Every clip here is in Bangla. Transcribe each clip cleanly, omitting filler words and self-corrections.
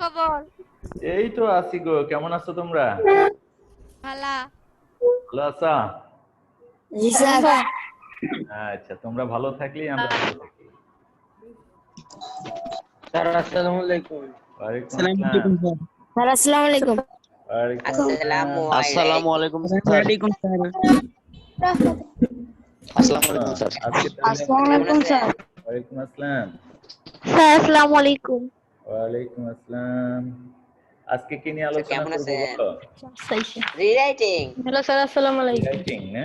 খবর? এই তো আছি গো। কেমন আছো তোমরা? ভালা। ভালো আছো? জি স্যার। আচ্ছা, তোমরা ভালো থাকলেই আমরা ভালো থাকি। স্যার আসসালামু আলাইকুম। ওয়ালাইকুম আসসালামু আসসালাম। আলাইকুম স্যার। স্যার আসসালামু আলাইকুম। ওয়ালাইকুম আসসালামু আসসালাম। আসসালামু আলাইকুম। আলাইকুম স্যার। ওয়ালাইকুম স্যার। আসসালামু আলাইকুম স্যার। আজকে তাহলে আসসালামু কেমন আলাইকুম আছেন? স্যার। ওয়ালাইকুম আসসালাম। স্যার আসসালামু আলাইকুম। ওয়ালাইকুম আসসালাম। আজকে কি নিয়ে স্যার আলোচনা কেমন করব আছেন? বলো? রিরাইটিং। হ্যালো স্যার আসসালামু আলাইকুম। রিরাইটিং না?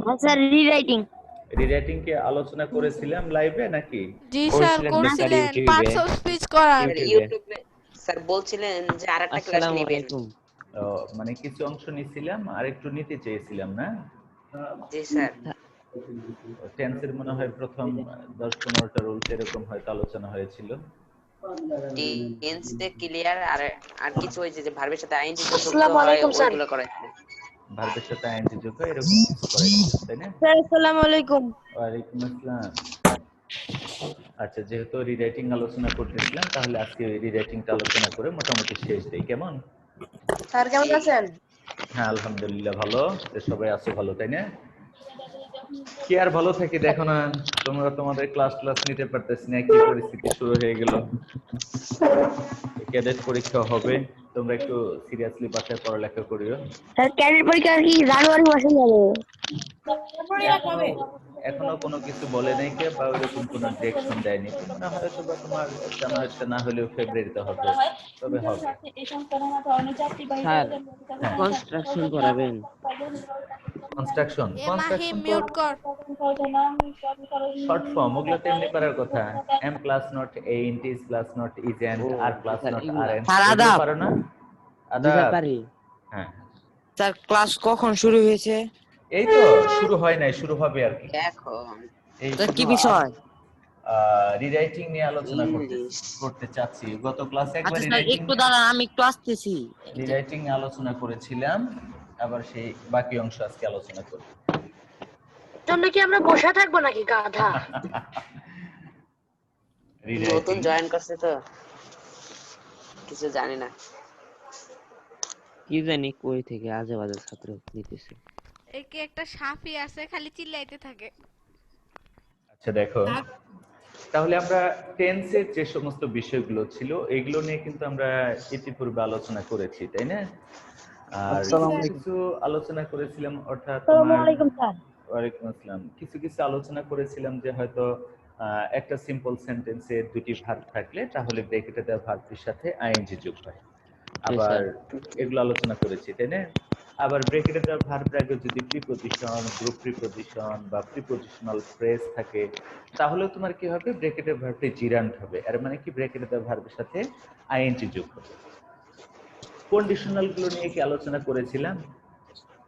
হ্যাঁ স্যার, রিরাইটিং। রিরাইটিং কি আলোচনা করেছিলাম লাইভে নাকি? জি স্যার করছিলেন তো স্যার করছিলেন ইউটিউবে। পার্টস অফ স্পিচ করার। স্যার ইউটিউবে স্যার বলছিলেন যে আরেকটা ক্লাস আসসালামু নেবেন। আলাইকুম। ও, মানে কিছু অংশ নিছিলাম আর একটু নিতে চেয়েছিলাম না? জি স্যার। টেন্সের মনে হয় প্রথম 10-15টা রুলস এরকম হয়তো আলোচনা হয়েছিল। টেন্সে ক্লিয়ার আর আর কিছু হয়েছে যে ভার্বের সাথে আইএনজি যুক্ত আসসালামু হয় আলাইকুম স্যার। ওইগুলো করাইছে। ভার্বের সাথে আইএনজি যোগ হয় এরকম কিছু করাইছিল, তাই না? স্যার আসসালামু আলাইকুম। ওয়ালাইকুম আসসালাম। আচ্ছা, যেহেতু রিরাইটিং আলোচনা করতেছিলাম তাহলে আজকে রিরাইটিংটা আলোচনা করে মোটামুটি শেষ দেই, কেমন? স্যার কেমন আছেন? হ্যাঁ আলহামদুলিল্লাহ ভালো। তো সবাই আছো ভালো, তাই না? কি আর ভালো থাকি, দেখো না তোমরা তোমাদের ক্লাস নিতে পারতেছি না, কি পরিস্থিতি শুরু হয়ে গেল। ক্যাডেট পরীক্ষা হবে, তোমরা একটু সিরিয়াসলি বাসায় পড়ালেখা করিও। স্যার ক্যাডেট পরীক্ষা কি জানুয়ারি মাসে যাবে? এখনো কোনো কিছু বলে নাই কে বা ওরকম কোনো ডিরেকশন দেয়নি, তো মনে হয় তো তোমার জানুয়ারিতে না হলেও ফেব্রুয়ারিতে হবে, তবে হবে। স্যার হ্যাঁ, কনস্ট্রাকশন করাবেন। কনস্ট্রাকশন এ মাহিম তো মিউট কর। শর্ট ফর্ম, ওগুলো তো এমনি করার কথা। Am plus not ain't is plus not is and ও, আর প্লাস স্যার নট এগুলা। আর এন্ড, স্যার, এগুলো আদাব। পারো না? জি স্যার আদাব। পারি। হ্যাঁ, স্যার ক্লাস কখন শুরু হয়েছে? এই তো শুরু হয় নাই, শুরু হবে আর কি। এখন এই স্যার কি শুধু বিষয়? রিরাইটিং নিয়ে আলোচনা ইংলিশ। করতে চাচ্ছি। গত ক্লাসে একবার আচ্ছা স্যার একটু দাঁড়ান, আমি একটু আসতেছি। রিরাইটিং নিয়ে আলোচনা করেছিলাম, আবার সেই বাকি অংশ আজকে আলোচনা করব। জন্য কি আমরা বসে থাকবো নাকি গাধা? নতুন রিরাইটিং জয়েন করছে তো কিছু জানি না। কি জানি কই থেকে আজে বাজে ছাত্র নিতেছে। একে একটা সাফি আছে খালি চিল্লাইতে থাকে। আচ্ছা দেখো, তাহলে আমরা টেন্সের যে সমস্ত বিষয়গুলো ছিল এগুলো নিয়ে কিন্তু আমরা ইতিপূর্বে আলোচনা করেছি, তাই না? আর কিছু আলোচনা করেছিলাম, অর্থাৎ আসসালামু তোমার আলাইকুম স্যার। ওয়ালাইকুম আসসালাম। কিছু আলোচনা করেছিলাম যে হয়তো একটা সিম্পল সেন্টেন্সে দুটি ভার্ব থাকলে তাহলে ব্র্যাকেটে দেওয়া ভার্বের সাথে আইএনজি যোগ হয়। জি আবার স্যার। এগুলো আলোচনা করেছি, তাই না? আবার ব্র্যাকেটে দেওয়া ভার্বের আগে যদি প্রিপজিশন, গ্রুপ প্রিপজিশন বা প্রিপজিশনাল ফ্রেজ থাকে তাহলে তোমার কি হবে, ব্র্যাকেটের ভার্বটি জিরান্ট হবে। এর মানে কি, ব্র্যাকেটে দেওয়া ভার্বের সাথে আইএনজি যোগ হবে। কন্ডিশনাল গুলো নিয়ে কি আলোচনা করেছিলাম?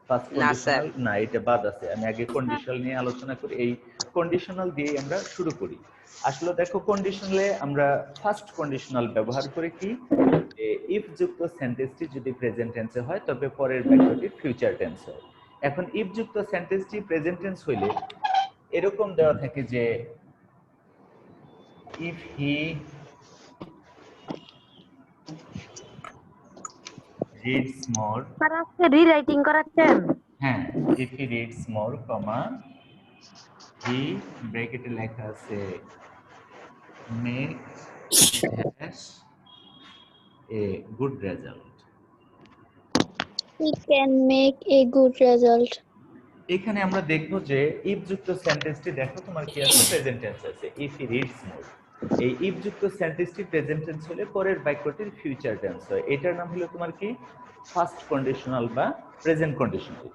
ফার্স্ট না স্যার। কন্ডিশনাল না, এটা বাদ আছে। আমি আগে কন্ডিশনাল নিয়ে আলোচনা করি। এই কন্ডিশনাল দিয়ে আমরা শুরু করি। আসলে দেখো, কন্ডিশনালে আমরা ফার্স্ট কন্ডিশনাল ব্যবহার করে কি, ইফ যুক্ত সেন্টেন্সটি যদি প্রেজেন্ট টেন্সে হয় তবে পরের বাক্যটি ফিউচার টেন্স হয়। এখন ইফ যুক্ত সেন্টেন্সটি প্রেজেন্ট টেন্স হইলে এরকম দেওয়া থাকে যে if he reads more, sir আজকে রিরাইটিং করাচ্ছেন? হ্যাঁ, ইফ হি রিডস মোর কমা হি ব্র্যাকেটে লেখা আছে make hash A good result. He can make a good result. এখানে আমরা দেখব যে ইফ যুক্ত সেন্টেন্সটি দেখো তোমার কি আছে, প্রেজেন্ট টেন্স আছে। ইফ হি রিডস মোর, এই ইফ যুক্ত সেন্টেন্সটি প্রেজেন্ট টেন্স হলে পরের বাক্যটির ফিউচার টেন্স হয়। এটার নাম হলো তোমার কি, ফার্স্ট কন্ডিশনাল বা প্রেজেন্ট কন্ডিশনাল।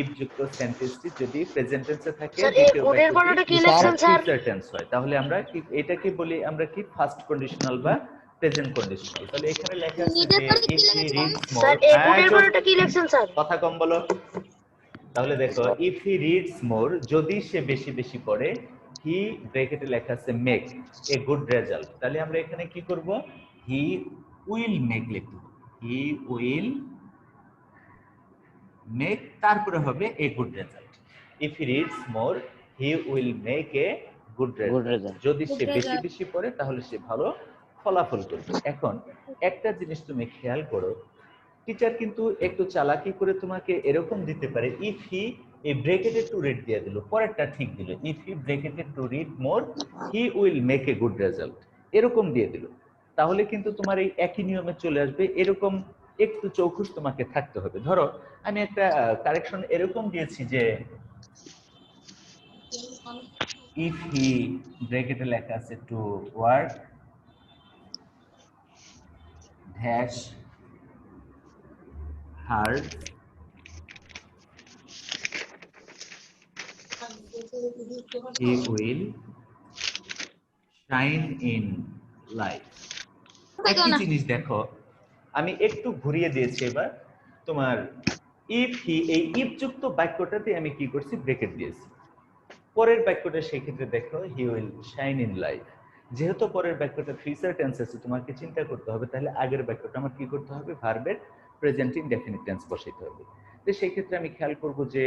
ইফ যুক্ত সেন্টেন্সটি যদি প্রেজেন্ট টেন্সে থাকে, স্যার এই দ্বিতীয় গুডের পড়াটা কি বাক্যটি লিখছেন স্যার? ফিউচার টেন্স হয়। তাহলে আমরা কি এটাকে বলি, আমরা কি ফার্স্ট কন্ডিশনাল বা প্রেজেন্ট কন্ডিশনাল। তাহলে এখানে লেখা আছে যে if he reads more, sir এই গুডের পড়াটা কি লিখছেন স্যার? কথা কম বলো। তাহলে দেখো, ইফ হি রিডস মোর, যদি সে বেশি বেশি পড়ে, হি ব্র্যাকেটে লেখা আছে মেক এ গুড রেজাল্ট। তাহলে আমরা এখানে কি করব, হি উইল মেক লিখব। হি উইল মেক, তারপরে হবে এ good result. If he reads more, he will make a good good result. Result. যদি সে বেশি বেশি পড়ে তাহলে সে ভালো ফলাফল করবে। এখন একটা জিনিস তুমি খেয়াল করো, টিচার কিন্তু একটু চালাকি করে তোমাকে এরকম দিতে পারে, ইফ হি এই ব্রেকেটেড টু রিড দিয়ে দিল, পরেরটা ঠিক দিল, if he bracketed to read more he will make a good result, এরকম দিয়ে দিল। তাহলে কিন্তু তোমার এই একই নিয়মে চলে আসবে। এরকম একটু চৌখুশ তোমাকে থাকতে হবে। ধরো আমি একটা কারেকশন এরকম দিয়েছি যে ইফ হি ব্রেকেটে লেখা আছে to work dash hard he will shine in life। একই জিনিস দেখো, আমি একটু ঘুরিয়ে দিয়েছি এবার। তোমার ইফ হি, এই ইফ যুক্ত বাক্যটাতে আমি কি করছি, ব্রেকেট দিয়েছি। পরের বাক্যটা সেই ক্ষেত্রে দেখো he will shine in life. যেহেতু পরের বাক্যটা ফিউচার টেন্স আছে, তোমাকে চিন্তা করতে হবে তাহলে আগের বাক্যটা আমার কি করতে হবে, ভার্বের প্রেজেন্ট ইনডেফিনিট টেন্স বসাইতে হবে। তো সেই ক্ষেত্রে আমি খেয়াল করব যে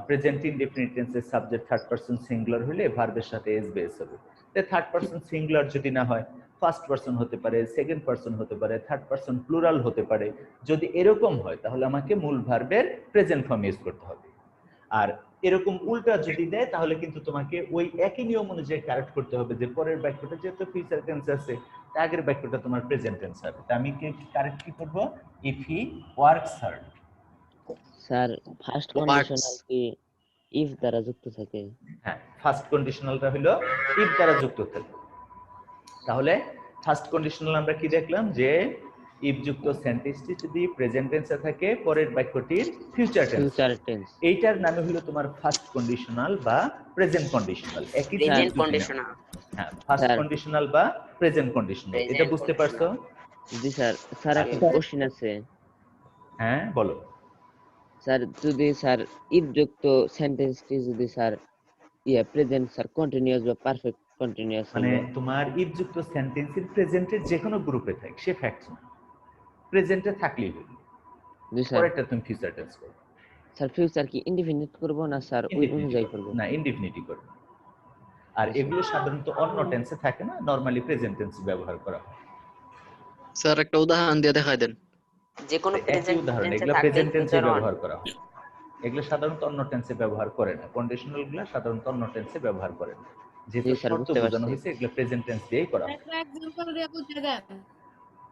প্রেজেন্ট ইনডেফিনিট টেন্সের সাবজেক্ট থার্ড পারসন সিঙ্গুলার হলে ভার্বের সাথে এস বেস হবে। তো থার্ড পারসন সিঙ্গুলার যদি না হয়, ফার্স্ট পারসন হতে পারে, সেকেন্ড পারসন হতে পারে, থার্ড পারসন প্লুরাল হতে পারে। যদি এরকম হয় তাহলে আমাকে মূল ভার্বের প্রেজেন্ট ফর্ম ইউজ করতে হবে। আর এরকম উল্টা যদি দেয় তাহলে কিন্তু তোমাকে ওই একই নিয়ম অনুযায়ী কারেক্ট করতে হবে, যে পরের বাক্যটা যেহেতু ফিউচার টেন্স আছে, আগের বাক্যটা তোমার প্রেজেন্ট টেন্স হবে। তা আমি কি কারেক্ট কি করব, if he works hard. Sir first conditional কি ইফ দ্বারা যুক্ত থাকে? হ্যাঁ, ফার্স্ট কন্ডিশনালটা হলো ইফ দ্বারা যুক্ত থাকে। তাহলে ফার্স্ট কন্ডিশনাল আমরা কি দেখলাম, যে ইফ যুক্ত সেন্টেন্সটি যদি প্রেজেন্ট টেন্সে থাকে, পরের বাক্যটির ফিউচার টেন্স, ফিউচার টেন্স। এইটার নামে হলো তোমার ফার্স্ট কন্ডিশনাল বা প্রেজেন্ট কন্ডিশনাল। একই প্রেজেন্ট কন্ডিশনাল। হ্যাঁ, ফার্স্ট কন্ডিশনাল বা প্রেজেন্ট কন্ডিশনাল, এটা বুঝতে পারছো? জি স্যার। স্যার একটা কোশ্চেন আছে। হ্যাঁ বলো। স্যার যদি স্যার ইফ যুক্ত সেন্টেন্সটি যদি স্যার প্রেজেন্ট স্যার কন্টিনিউয়াস বা পারফেক্ট কন্টিনিউয়াস মানে তোমার ইফ যুক্ত সেন্টেন্সের প্রেজেন্টের যে কোনো গ্রুপে থাকে, সে ফ্যাক্ট না, প্রেজেন্টে থাকলেই হলো। জি স্যার। পরেরটা তুমি ফিউচার টেন্স করো। স্যার ফিউচার কি ইনডিফিনিট করব না স্যার ওই অনুযায়ী করব? না, ইনডিফিনিটই করবে। আর এগুলো সাধারণত অন্য টেন্সে থাকে না, নরমালি প্রেজেন্ট টেন্স ব্যবহার করা হয়। স্যার একটা উদাহরণ দিয়ে দেখাই দেন। যে কোনো একই প্রেজেন্ট উদাহরণ, টেন্সে এগুলো থাকলে প্রেজেন্ট টেন্সে ফিউচার অন। ব্যবহার করা হয়। এগুলো সাধারণত অন্য টেন্সে ব্যবহার করে না, কন্ডিশনাল গুলো সাধারণত অন্য টেন্সে ব্যবহার করে না, যেহেতু জি স্যার, শর্ত বুঝতে বোঝানো পারছি। হয়েছে, এগুলো প্রেজেন্ট টেন্স দিয়েই করা হয়। একটা এক্সাম্পল দিয়ে বুঝিয়ে দেন।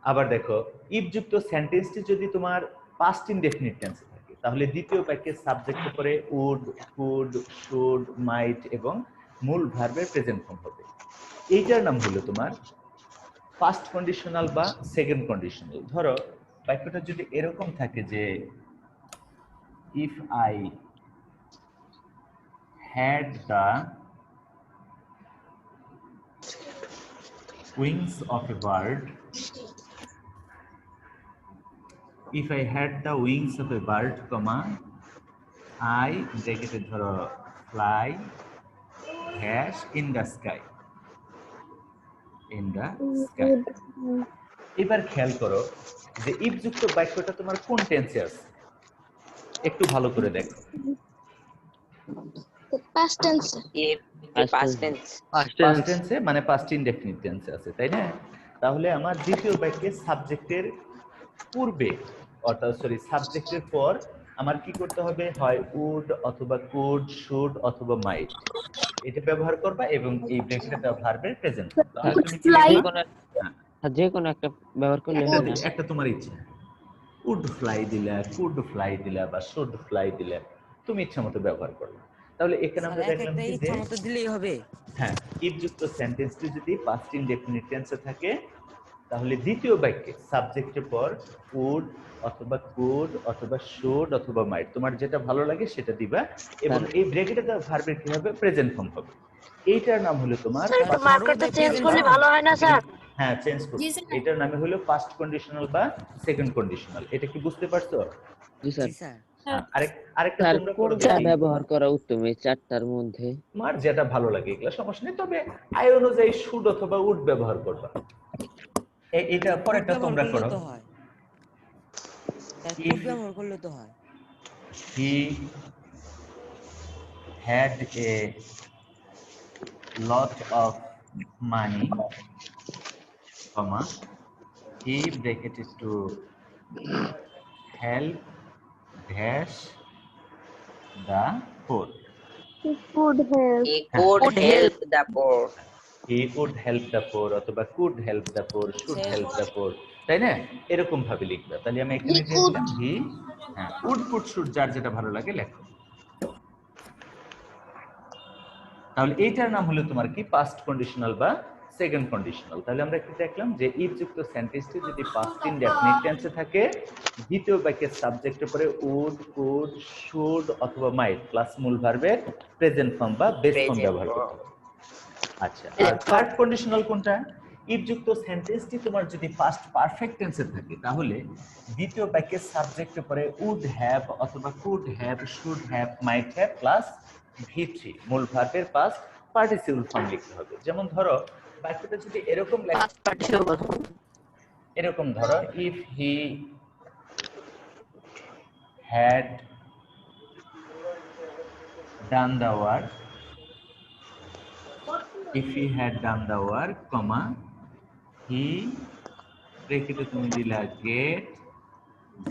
আবার দেখো, ইফ যুক্ত সেন্টেন্সটি যদি তোমার পাস্ট ইনডেফিনিট টেন্সে থাকে, তাহলে দ্বিতীয় বাক্যের সাবজেক্ট উপরে উড, কুড, শুড, মাইট এবং মূল ভার্বের প্রেজেন্ট ফর্ম হবে। এইটার নাম হলো তোমার ফার্স্ট কন্ডিশনাল বা সেকেন্ড কন্ডিশনাল। ধরো বাক্যটা যদি এরকম থাকে যে if I had the wings of a bird, if I had the wings of a bird, comma I bracket ধরো fly dash in the sky, in the sky। এবার খেয়াল করো যে ইফ যুক্ত বাক্যটা তোমার কোন টেন্সে আছে, একটু ভালো করে দেখো। Past tense. If past tense. Past টেন্সে মানে পাস্ট ইনডেফিনিট টেন্সে আছে, তাই না? তাহলে আমার দ্বিতীয় বাক্যে সাবজেক্টের পূর্বে, অর্থাৎ সরি সাবজেক্টের পর আমার কি করতে হবে, হয় উড অথবা কুড, শুড অথবা মাইট, এটা ব্যবহার করবা এবং এই ব্রেকেটটা ভার্বের প্রেজেন্ট। তাহলে তুমি কি লিখবা? যে কোনো একটা ব্যবহার করলে হয় না? একটা তোমার ইচ্ছা, উড ফ্লাই দিলা, কুড ফ্লাই দিলা বা শুড ফ্লাই দিলা, তুমি ইচ্ছা মতো ব্যবহার করবে। তাহলে এখানে আমরা দেখলাম কি যে ইচ্ছা মতো দিলেই হবে। হ্যাঁ, ইফ যুক্ত সেন্টেন্সটি যদি পাস্ট ইনডেফিনিট টেন্সে থাকে, তাহলে দ্বিতীয় বাক্যে সাবজেক্টের পর উড অথবা কুড অথবা শুড অথবা মাইট, তোমার যেটা ভালো লাগে সেটা দিবা এবং এই ব্রেকেটে দেওয়া ভার্বের কি হবে, প্রেজেন্ট ফর্ম হবে। এইটার নাম হলো তোমার মার্কারটা চেঞ্জ করলে ভালো হয় না স্যার? হ্যাঁ, চেঞ্জ করবে। এটার নামে হলো ফার্স্ট কন্ডিশনাল বা সেকেন্ড কন্ডিশনাল। এটা কি বুঝতে পারছো? জি স্যার। আরেকটা স্যার তোমরা করো কোনটা দেখি। ব্যবহার করা উত্তম এই চারটার মধ্যে? তোমার যেটা ভালো লাগে, এগুলো সমস্যা নেই, তবে আয় অনুযায়ী শুড অথবা উড ব্যবহার করবা। এটা পরেরটা তোমরা করো। He had a lot of money comma he bracketed to help dash the poor. He could help. He could help the poor. He would help the poor অথবা could help the poor, should help the poor, তাই না? এরকম ভাবে লিখবে। তাহলে আমি এখানে He দিয়ে could. দিলাম he, হ্যাঁ, would, could, should, যার যেটা ভালো লাগে লেখো। তাহলে এইটার নাম হলো তোমার কি পাস্ট কন্ডিশনাল বা সেকেন্ড কন্ডিশনাল। তাহলে আমরা কি দেখলাম যে ইফ যুক্ত সেন্টেন্সটি যদি পাস্ট ইনডেফিনিট টেন্সে থাকে, দ্বিতীয় বাক্যের সাবজেক্টের পরে উড, কুড, শুড অথবা মাইট প্লাস মূল ভার্বের প্রেজেন্ট ফর্ম বা বেস ফর্ম Present ব্যবহার করতে form. হবে। আচ্ছা, আর থার্ড কন্ডিশনাল কোনটা? ইফ যুক্ত সেন্টেন্সটি তোমার যদি পাস্ট পারফেক্ট টেন্সে থাকে তাহলে দ্বিতীয় বাক্যের সাবজেক্টের পরে উড হ্যাভ অথবা could have, should have, might have plus V3 মূল ভার্বের পাস্ট পার্টিসিপল ফর্ম লিখতে হবে। যেমন ধরো বাক্যটা যদি এরকম লেখা, এরকম ধরো if he had done the work, if he had done the work, comma he ব্র্যাকেটে তুমি দিলা get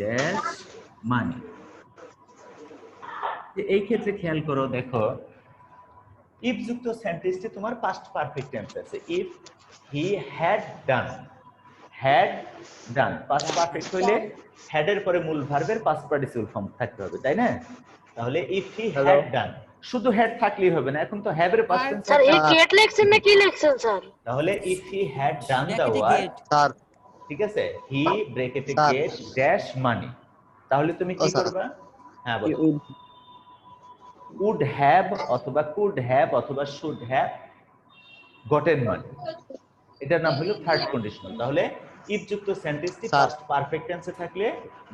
dash money। এই ক্ষেত্রে খেয়াল করো, দেখো ইফ যুক্ত সেন্টেন্সটি তোমার পাস্ট পারফেক্ট টেন্স আছে। If he had done, had done past perfect হইলে হ্যাড এর পরে মূল ভার্বের পাস্ট পার্টিসিপল ফর্ম থাকতে হবে, তাই না? তাহলে ইফ হি হ্যাড ডান, শুধু হ্যাড থাকলেই হবে না, এখন তো হ্যাভ এর পাস্ট টেন্স। স্যার এই গেট লেখছেন না কি লেখছেন স্যার? তাহলে if he had done the work, sir ঠিক আছে, হি ব্র্যাকেটে স্যার। গেট ড্যাশ মানি, তাহলে তুমি কি স্যার। করবা? হ্যাঁ বলো। উড হ্যাভ অথবা কুড হ্যাভ অথবা শুড হ্যাভ গটেন মানি, এটার নাম হলো থার্ড কন্ডিশনাল। তাহলে ইফ যুক্ত সেন্টেন্সটি স্যার। ফার্স্ট পারফেক্ট টেন্সে থাকলে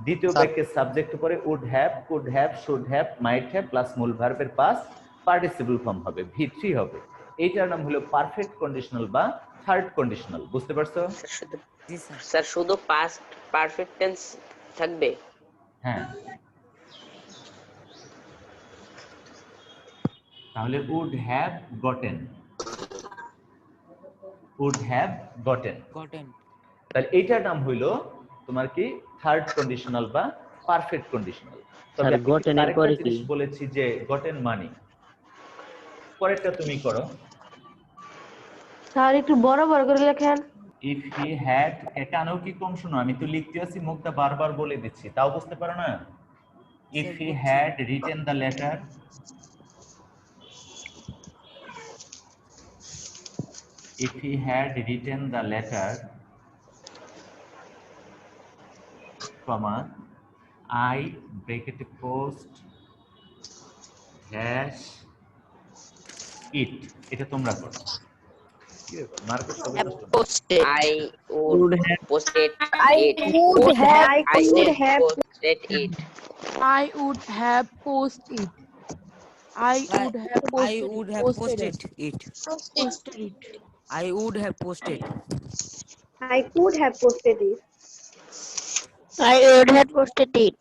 দ্বিতীয় স্যার। বাক্যের সাবজেক্ট পরে would have, could have, should have, might have plus মূল ভার্বের পাস্ট পার্টিসিপল ফর্ম হবে, V3 হবে। এইটার নাম হলো পারফেক্ট কন্ডিশনাল বা থার্ড কন্ডিশনাল। বুঝতে পারছো? স্যার শুধু পাস্ট পারফেক্ট টেন্স থাকবে? হ্যাঁ, তাহলে would have gotten, would have gotten, তাহলে এইটার নাম হইলো তোমার কি থার্ড কন্ডিশনাল বা পারফেক্ট কন্ডিশনাল। তবে স্যার, gotten এর আরেকটা পরে কি? জিনিস বলেছি যে গটেন মানি, পরেরটা তুমি করো। স্যার একটু বড় বড় করে লেখেন। ইফ হি হ্যাড, কেন কি কম শোনো, আমি তো লিখতে আছি মুখটা বারবার বলে দিচ্ছি, তাও বুঝতে পারো না? If he had written the letter, if he had written the letter, comma I bracket post dash it, এটা তোমরা করো। কি ব্যাপার? মার্কেট সবাই কষ্ট না। I would posted it. I could have posted it. I would have posted it. I would have posted it. I would have posted. I could have posted it. I would have posted it.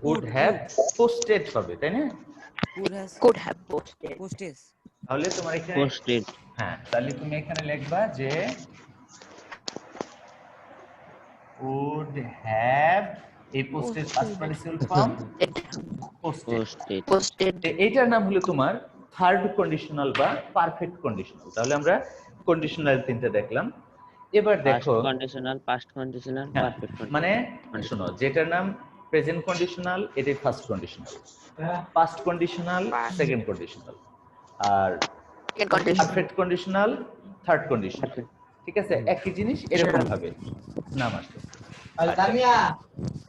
would have posted হবে, তাই না? Could have posted. Posted. তাহলে তোমার এখানে পোস্টেড। হ্যাঁ, তাহলে তুমি এখানে লিখবা যে would have, এই posted past participle form posted. Posted. এইটার নাম হলো তোমার থার্ড কন্ডিশনাল বা পারফেক্ট কন্ডিশনাল। তাহলে আমরা কন্ডিশনাল তিনটা দেখলাম। এবার দেখো কন্ডিশনাল, পাস্ট কন্ডিশনাল, হ্যাঁ, পারফেক্ট মানে শোনো, যেটার নাম প্রেজেন্ট কন্ডিশনাল এটাই first conditional, past conditional second conditional, আর পারফেক্ট কন্ডিশনাল থার্ড কন্ডিশনাল। ঠিক আছে, একই জিনিস এরকম ভাবে নাম আসছে।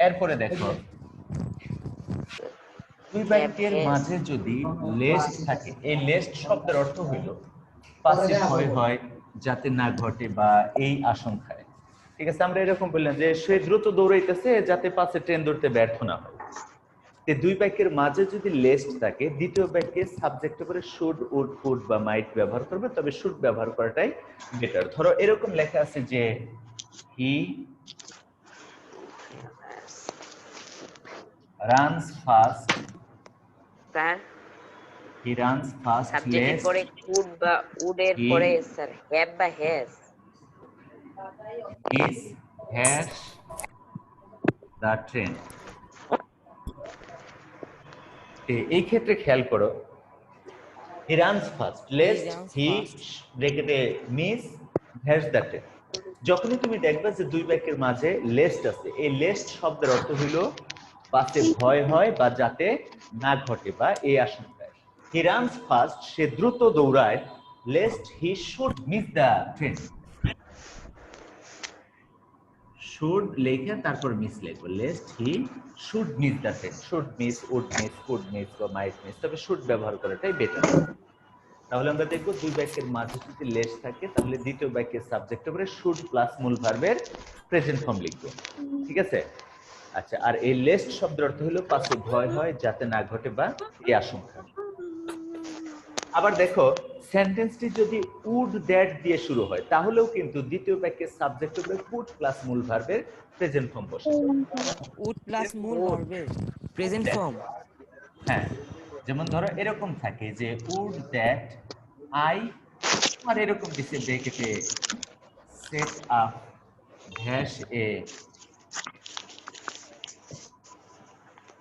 এরপরে দেখো দুই বাক্যের মাঝে যদি লেস্ট থাকে, এই লেস্ট শব্দের অর্থ হইল পাশে ভয় হয় যাতে না ঘটে বা এই আশঙ্কায়। ঠিক আছে, আমরা এরকম বললাম যে সে দ্রুত দৌড়াইতেছে যাতে পাশে ট্রেন ধরতে ব্যর্থ না হয়। দুই বাক্যের মাঝে যদি লেস্ট থাকে, দ্বিতীয় বাক্যে সাবজেক্টের পরে শুড, উড, কুড বা মাইট ব্যবহার করবে, তবে শুড ব্যবহার করাটাই বেটার। ধরো এরকম লেখা আছে যে he runs fast, sir he runs fast সাবজেক্টের লেস্ট, পরে কুড বা উড এর He- পরে স্যার হ্যাভ বা has. Miss hash the train. এই ক্ষেত্রে খেয়াল করো, he runs fast, lest he ব্রেকেটে মিস হ্যাশ দ্য ট্রেন। যখনই তুমি দেখবে যে দুই বাক্যের মাঝে লেস্ট আছে, এই লেস্ট শব্দের অর্থ হইল পাশে ভয় হয় বা যাতে না ঘটে বা এই আশঙ্কায়। হি রানস ফাস্ট, সে দ্রুত দৌড়ায়, lest he should miss the train. Should লেখে তারপর মিস লিখবো, lest he should miss the train. Should miss, would miss, could miss বা মাইট মিস, তবে শুড ব্যবহার করাটাই বেটার। তাহলে আমরা দেখবো দুই বাক্যের মাঝে যদি লেস্ট থাকে তাহলে দ্বিতীয় বাক্যের সাবজেক্ট উপরে শুড প্লাস মূল ভার্বের প্রেজেন্ট ফর্ম লিখবো, ঠিক আছে? আচ্ছা, আর এই লেস্ট শব্দের অর্থ হলো পাশে ভয় হয় যাতে না ঘটে বা এই আশঙ্কা। আবার দেখো, সেন্টেন্সটি যদি উড দ্যাট দিয়ে শুরু হয় তাহলেও কিন্তু দ্বিতীয় বাক্যের সাবজেক্ট উপরে কুড প্লাস মূল ভার্বের প্রেজেন্ট ফর্ম বসে। উড প্লাস মূল ভার্বের প্রেজেন্ট ফর্ম। হ্যাঁ, যেমন ধরো এরকম থাকে যে উড দ্যাট আই, আর এরকম দিছে ব্র্যাকেটে set up dash a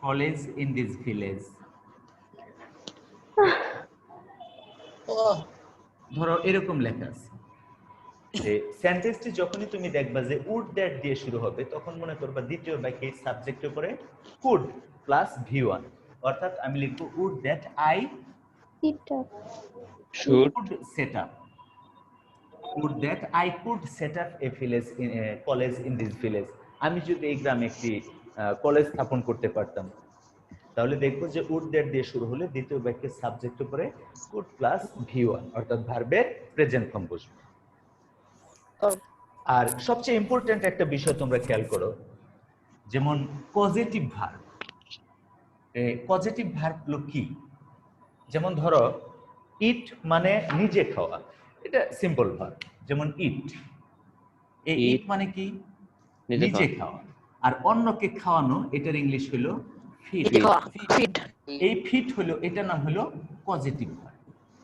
college in this village. ধরো এরকম লেখা আছে। যে সেন্টেন্সটি যখনই তুমি দেখবা যে উড দ্যাট দিয়ে শুরু হবে তখন মনে করবা দ্বিতীয় বাক্যের সাবজেক্টের উপরে কুড প্লাস ভি1, অর্থাৎ আমি লিখবো would that I should set up, would that I could set up a village in college in this village. আমি যদি এই গ্রামে একটি কলেজ স্থাপন করতে পারতাম, তাহলে দেখবো যে উড দ্যাট দিয়ে শুরু হলে দ্বিতীয় বাক্যের সাবজেক্ট উপরে কুড প্লাস ভি1 অর্থাৎ ভার্বের প্রেজেন্ট ফর্ম বসবে। আর সবচেয়ে ইম্পর্টেন্ট একটা বিষয় তোমরা খেয়াল করো, যেমন পজিটিভ ভার্ব। পজিটিভ ভার্ব গুলো কি? যেমন ধরো ইট মানে নিজে খাওয়া, এটা সিম্পল ভার্ব। যেমন ইট, এই ইট মানে কি? নিজে খাওয়া। আর অন্যকে খাওয়ানো, এটার ইংলিশ হলো ফিড। এই ফিড হলো, এটা নাম হলো পজিটিভ ভার্ব।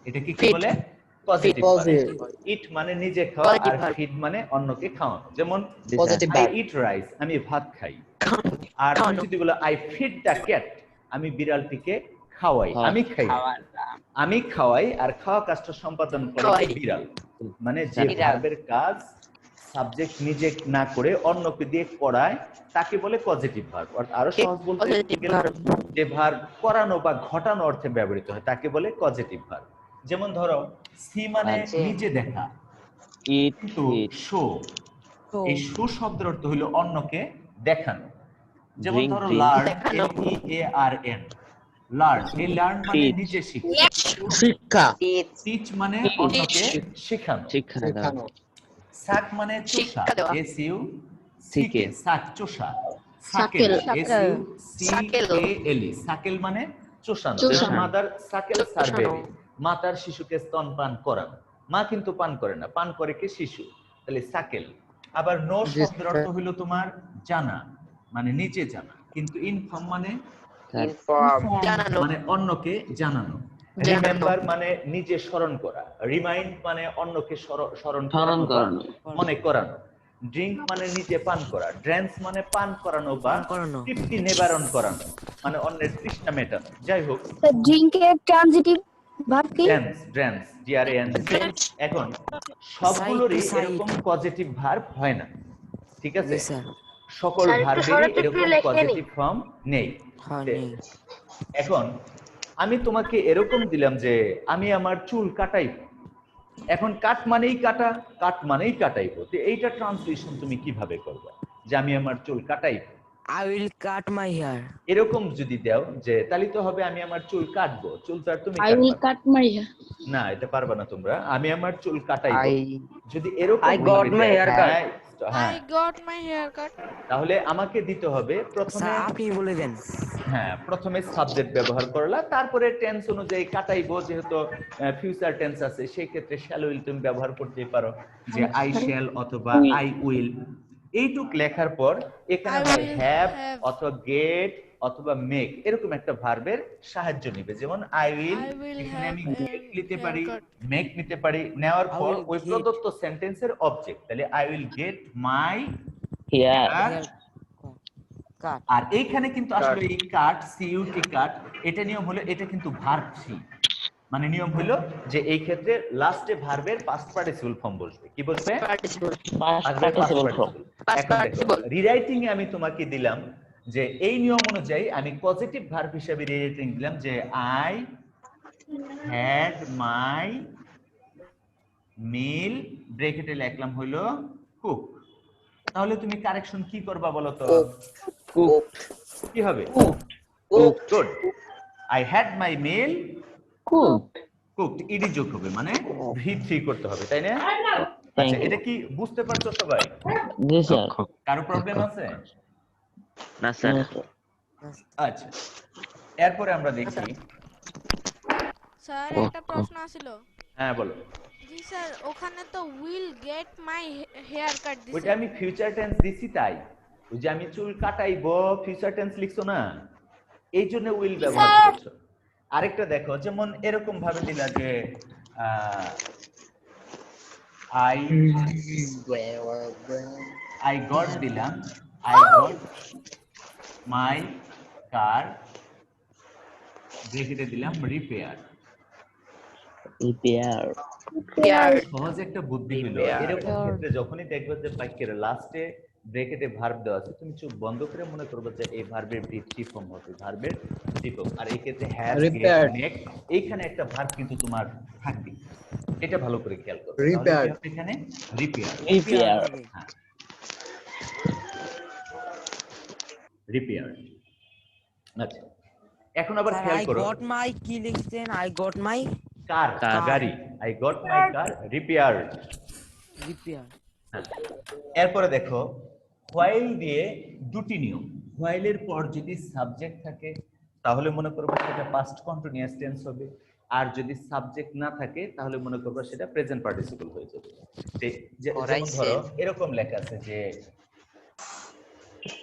এটাকে কি বলে? Positive verb. ইট মানে নিজে খাওয়া, আর ফিড মানে অন্যকে খাওয়ানো। যেমন আই ইট রাইস, আমি ভাত খাই। আর তুমি যদি বলো আই ফিড দ্য ক্যাট, আমি বিড়ালটিকে খাওয়াই, আমি খাই, আমি খাওয়াই, আর খাওয়া কাজটা সম্পাদন করে বিড়াল। মানে যে ভার্বের কাজ সাবজেক্ট নিজে না করে অন্যকে দিয়ে করায় তাকে বলে পজিটিভ ভার্ব। আরো সহজ বলতে যে ভার্ব করানো বা ঘটানো অর্থে ব্যবহৃত হয় তাকে বলে পজিটিভ ভার্ব। যেমন ধরো সি মানে নিজে দেখা, কিন্তু শো, এই শো শব্দের অর্থ হলো অন্যকে দেখানো। যেমন ধরো লার্ন, LEARN, লার্ন, এই লার্ন মানে নিজে শিক্ষা। টিচ মানে অন্যকে শেখানো। সাক মানে চোষা, SUCK, সাক চোষা। সাকেল, SUCKLE, সাকেল মানে চোষানো। মাদার সাকেল সার্ভেরি, মা তার শিশুকে স্তনপান করান। মা কিন্তু পান করে না, পান করে কে? শিশু। তাহলে সাকেল। আবার নো শব্দের অর্থ হলো তোমার জানা, মানে নিজে জানা, কিন্তু ইনফর্ম মানে মানে অন্যকে জানানো। রিমেম্বার মানে নিজে স্মরণ করা। রিমাইন্ড মানে অন্যকে স্মরণ করানো, মনে করানো। ড্রিঙ্ক মানে নিজে পান করা। ড্যান্স মানে পান করানো বা তৃপ্তি নিবারণ করানো, মানে অন্যের তৃষ্ণা মেটানো। যাই হোক, ড্রিঙ্কের ট্রানজিটিভ ভার্ব কি? Dance, DRANS। এখন সবগুলোরই এরকম পজিটিভ ভার্ব হয় না, ঠিক আছে? সকল ভার্বেরই এরকম পজিটিভ ফর্ম নেই। এখন আমি তোমাকে এরকম দিলাম যে আমি আমার চুল কাটাইব। এখন কাট মানেই কাটা, কাট মানেই কাটাইব। তো এইটা ট্রান্সলেশন তুমি কিভাবে করবে? যে আমি আমার চুল কাটাইব, I will cut my hair. এরকম যদি দাও যে তাহলে তো হবে আমি আমার চুল কাটবো। চুল তো আর তুমি I will cut my hair. না, এটা পারবে না তোমরা। আমি আমার চুল কাটাইব, যদি এরকম I got my hair cut. হ্যাঁ, I got my hair cut. তাহলে আমাকে দিতে হবে প্রথমে, আপনি বলে দেন। হ্যাঁ, প্রথমে সাবজেক্ট ব্যবহার করলা, তারপরে টেন্স অনুযায়ী কাটাইবো। যেহেতু ফিউচার টেন্স আছে সেই ক্ষেত্রে শ্যাল উইল তুমি ব্যবহার করতে পারো, যে আই শ্যাল অথবা আই উইল। এইটুক লেখার পর এখানে হ্যাভ অথবা গেট, অথবা মেক এরকম একটা ভার্বের সাহায্য নেবে। যেমন আই উইল, এখানে আমি গেট নিতে পারি, মেক নিতে পারি, নেওয়ার পর ওই প্রদত্ত সেন্টেন্সের অবজেক্ট, তাহলে I will get my hair cut. আর এইখানে কিন্তু আসলে এই কাট, সিইউটি কাট, এটা নিয়ম হলো এটা কিন্তু ভার্ব থ্রি, মানে নিয়ম হলো যে এই ক্ষেত্রে লাস্টে ভার্বের পাস্ট পার্টিসিপল ফর্ম বসবে। কি বসবে? এখন দেখো রিরাইটিং এ আমি তোমাকে দিলাম যে এই নিয়ম অনুযায়ী আমি পজিটিভ ভার্ব হিসেবে রিরাইটিং দিলাম যে আই হ্যাড মাই মিল, ব্র্যাকেটে লিখলাম হলো কুক। তাহলে তুমি কারেকশন কি করবা বলো তো? কি হবে? Good. I had my meal cooked, ED যোগ হবে, মানে V3 করতে হবে, তাই না? আচ্ছা, এটা কি বুঝতে পারছো সবাই? জি স্যার। কারো প্রবলেম আছে? না স্যার। আচ্ছা, এরপরে আমরা দেখি। স্যার একটা প্রশ্ন আছিল। হ্যাঁ বলো। জি স্যার, ওখানে তো will get my hair cut দিছে। ওইটা আমি ফিউচার টেন্স দিছি, তাই ওই যে আমি চুল কাটাইবো ফিউচার টেন্স লিখছো না, এই জন্য উইল ব্যবহার করছো। আরেকটা দেখো, যেমন এরকম ভাবে দিলা যে আই গট দিলাম, আই গট মাই কার, ব্র্যাকেটে দিলাম রিপেয়ার। সহজ একটা বুদ্ধি হলো, এরকম ক্ষেত্রে যখনই দেখবে যে বাক্যের লাস্টে ব্র্যাকেটে ভার্ব দেওয়া আছে, তুমি চোখ বন্ধ করে মনে করবে যে এই ভার্বের V3 ফর্ম হবে, ভার্বের দীপক। আর এই ক্ষেত্রে হ্যাজ, গেট, মেক, এইখানে একটা ভার্ব কিন্তু তোমার থাকবে, এটা ভালো করে খেয়াল করো। এখানে রিপেয়ার, হ্যাঁ রিপেয়ার। আচ্ছা, এখন আবার খেয়াল করো, আই গট মাই কি লিখছেন? আই গট মাই কার, গাড়ি, I got my car repair. এরপরে দেখো, হোয়াইল দিয়ে দুটি নিয়ম। হোয়াইলের পর যদি সাবজেক্ট থাকে তাহলে মনে করবো সেটা পাস্ট কন্টিনিউয়াস টেন্স হবে, আর যদি সাবজেক্ট না থাকে তাহলে মনে করবো সেটা প্রেজেন্ট পার্টিসিপল হয়ে যাবে। যেমন ধরো এরকম লেখা আছে যে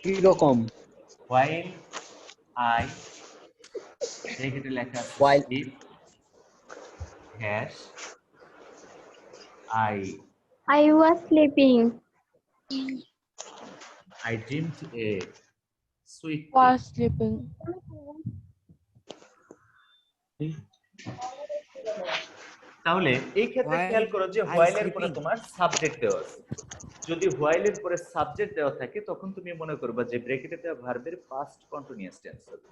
কি রকম? হোয়াইল আই, এখানে লেখা আছে While if hash I was sleeping. I dreamed a sweet Was sleeping. তাহলে এই ক্ষেত্রে খেয়াল করো যে হোয়াইলের পরে তোমার সাবজেক্ট দেওয়া আছে। যদি হোয়াইলের পরে সাবজেক্ট দেওয়া থাকে তখন তুমি মনে করবা যে ব্র্যাকেটে দেওয়া ভার্বের পাস্ট কন্টিনিউয়াস টেন্স হবে।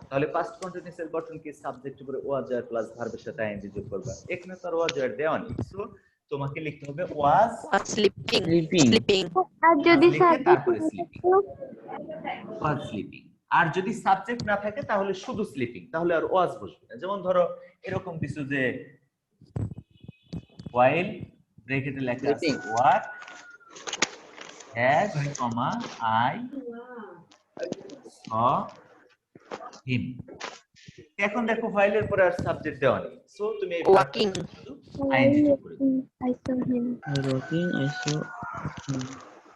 তাহলে পাস্ট কন্টিনিউয়াস এর গঠন কি? সাবজেক্টের পরে ওয়াজ আর প্লাস ভার্বের সাথে আইএনজি যোগ করবা। এখানে তো আর ওয়াজ আর দেওয়া নেই, সো তোমাকে লিখতে হবে ওয়াজ স্লিপিং, আর যদি তারপরে স্লিপিং, ওয়াজ স্লিপিং। আর যদি সাবজেক্ট না থাকে তাহলে শুধু স্লিপিং, তাহলে আর ওয়াজ বসবে না। যেমন ধরো এরকম কিছু যে while ব্র্যাকেটে লেখা আছে what has comma I saw him। এখন দেখো while এর পরে আর সাবজেক্ট দেওয়া নেই, সো তুমি এই ওয়াকিং আইএনজি যোগ করে দাও। I saw him.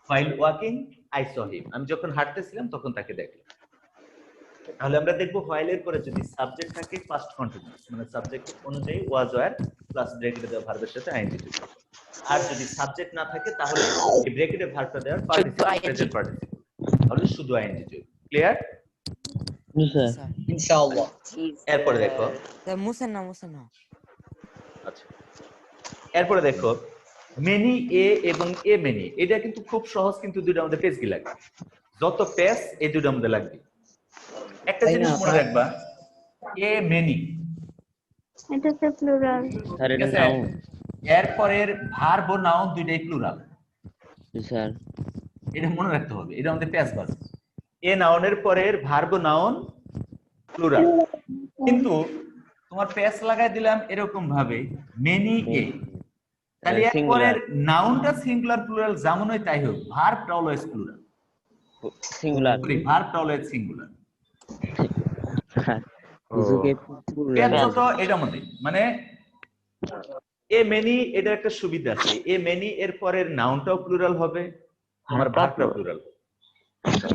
while walking I saw him, আমি যখন হাঁটতেছিলাম তখন তাকে দেখলাম। তাহলে আমরা দেখব while এর পরে যদি সাবজেক্ট থাকে পাস্ট কন্টিনিউয়াস, মানে সাবজেক্ট অনুযায়ী ওয়াজ ওয়্যার প্লাস ব্র্যাকেটে দেওয়া ভার্বের সাথে আইএনজি যোগ করব। আর যদি সাবজেক্ট না থাকে তাহলে এই ব্র্যাকেটে ভার্বটা দেওয়ার পার্টিসিপল প্রেজেন্ট পার্টিসিপল, তাহলে শুধু আইএনজি যোগ। ক্লিয়ার? ইনশাআল্লাহ। এরপরে দেখো, মুছেন না। আচ্ছা, এরপরে দেখো মেনি এ এবং এ মেনি, এটা কিন্তু খুব সহজ, কিন্তু দুটো আমাদের পেজ কি লাগবে, যত পেজ এই দুটো আমাদের লাগবে। একটা জিনিস মনে রাখবা, এ মেনি এটা হচ্ছে প্লুরাল। স্যার এটা নাউন। এরপরের ভার্ব ও নাউন দুইটাই প্লুরাল। স্যার এটা মনে রাখতে হবে, এটা আমাদের পেজ বাস। এ নাউনের পরের ভার্ব ও নাউন প্লুরাল, কিন্তু তোমার পেজ লাগাই দিলাম এরকম ভাবে মেনি এ, তাহলে এরপরের নাউনটা সিঙ্গুলার প্লুরাল যেমন হয় তাই হোক, ভার্বটা অলওয়েজ প্লুরাল, সিঙ্গুলার, ভার্বটা অলওয়েজ সিঙ্গুলার। এটা মধ্যে মানে এ মেনি, এটা একটা সুবিধা আছে, এ মেনি এর পরের নাউনটাও প্লুরাল হবে, আমার ভার্বটাও প্লুরাল।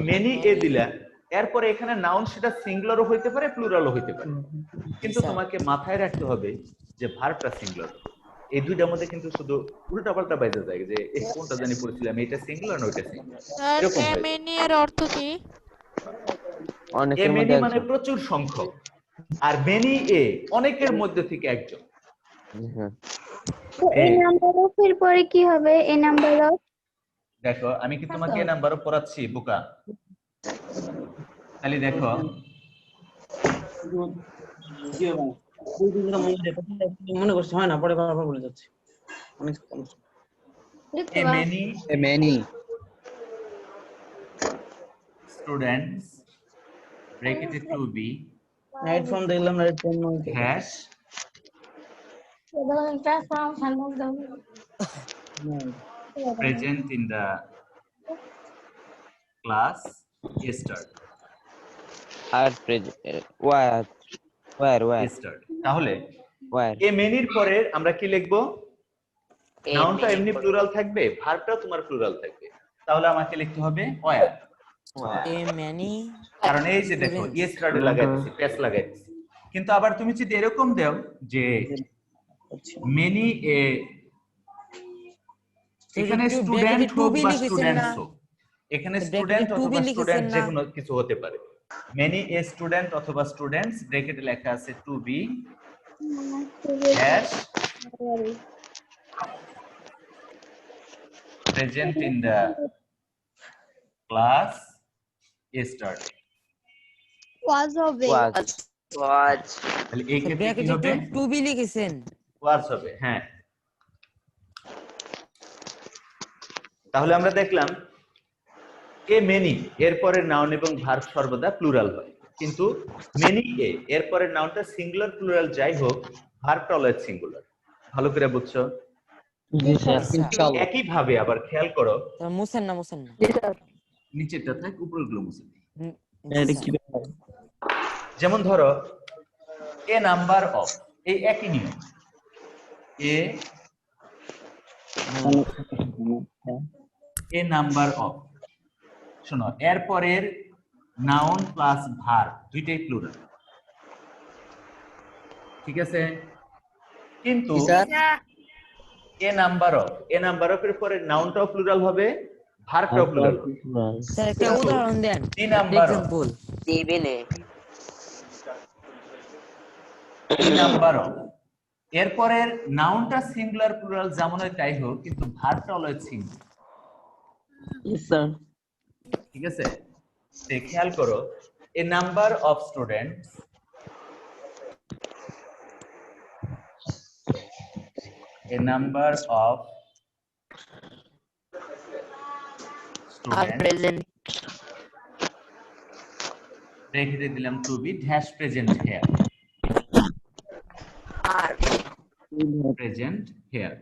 মেনি এ দিলা এরপরে এখানে নাউন সেটা সিঙ্গুলারও হইতে পারে প্লুরালও হইতে পারে, কিন্তু তোমাকে মাথায় রাখতে হবে যে ভার্বটা সিঙ্গুলার। এই দুইটার মধ্যে কিন্তু শুধু উল্টাপাল্টা বাইজে যায় যে কোনটা জানি পড়ছিলাম, এটা সিঙ্গুলার না ওইটা সিঙ্গুলার, স্যার এরকম হয়। এমএনি এর অর্থ কি? অনেকের মেনি মধ্যে মানে একজন। প্রচুর সংখ্যক, আর মেনি এ অনেকের মধ্যে থেকে একজন। হ্যাঁ। তো এই নাম্বার অফ এর পরে কি হবে? এই নাম্বার অফ দেখো আমি কি তোমাকে নাম্বারও পড়াচ্ছি বোকা? খালি দেখো মনে করছি হয় না, পরে বারবার বলে যাচ্ছে। অনেক a many students bracketed to be right from দেখলাম, right from hash present in the class yesterday. আর where yesterday তাহলে where এ মেনির পরে আমরা কি লিখবো? নাউনটা এমনি প্লুরাল থাকবে, ভার্বটাও তোমার প্লুরাল থাকবে, তাহলে আমাকে লিখতে হবে where। এ ম্যানি, কারণ এই যে দেখো yesterday লাগাই দিছি, প্যাস লাগাই দিছি। কিন্তু আবার তুমি যদি এরকম দাও যে মেনি এ, এখানে স্টুডেন্ট হোক বা স্টুডেন্টস হোক, এখানে স্টুডেন্ট অথবা স্টুডেন্ট যে কোনো কিছু হতে পারে। মেনি এ স্টুডেন্ট অথবা স্টুডেন্টস ব্র্যাকেটে লেখা আছে to be has present in the class yesterday। Was হবে। তাহলে এই ক্ষেত্রে কি হবে? টু বি লিখেছেন, ওয়াজ হবে। হ্যাঁ, তাহলে আমরা দেখলাম এ মেনি এর পরের নাউন এবং ভার্ব সর্বদা প্লুরাল হয়, কিন্তু মেনি এ এর পরের নাউনটা সিঙ্গুলার প্লুরাল যাই হোক, ভার্বটা অলওয়েজ সিঙ্গুলার। ভালো করে বুঝছো? একই ভাবে আবার খেয়াল করো, মুছেন না নিচেরটা থাক উপরগুলো মুছে দিই। এটা কি যেমন ধরো এ নাম্বার অফ, এই একই নিয়ম, এ নাম্বার অফ। শোনো, এর পরের নাউন প্লাস ভার্ব দুইটাই প্লুরাল, ঠিক আছে? কিন্তু a number of, a number of এর পরে নাউনটাও প্লুরাল হবে, ভার্বটাও প্লুরাল হবে। স্যার একটা উদাহরণ দেন, ই নাম্বার অফ, দিবেন ই নাম্বার অফ এর পরের নাউনটা সিঙ্গুলার প্লুরাল যেমন হয় তাই হোক, কিন্তু ভার্বটা অলওয়েজ সিঙ্গুলার। স্যার ঠিক আছে? খেয়াল করো, a number of students, a number of students ব্র্যাকেটে দিলাম to be dash present here, present here.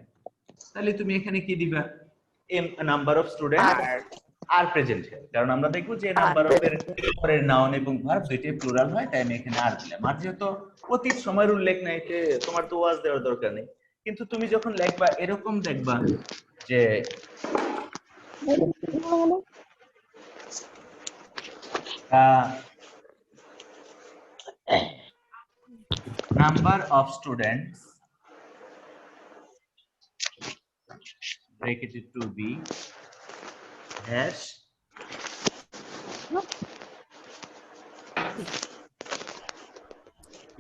তাহলে তুমি এখানে কি দিবা? এ নাম্বার অফ স্টুডেন্টস আর প্রেজেন্ট হিয়ার, কারণ আমরা দেখবো যে নাম্বার অফ এর পরের নাউন এবং ভার্ব দুইটাই প্লুরাল হয়, তাই আমি এখানে আর দিলাম। আর যেহেতু অতীত সময়ের উল্লেখ নাই, তোমার তো ওয়াজ দেওয়ার দরকার নেই। কিন্তু তুমি যখন লিখবা এরকম দেখবা যে number of students bracketed to be has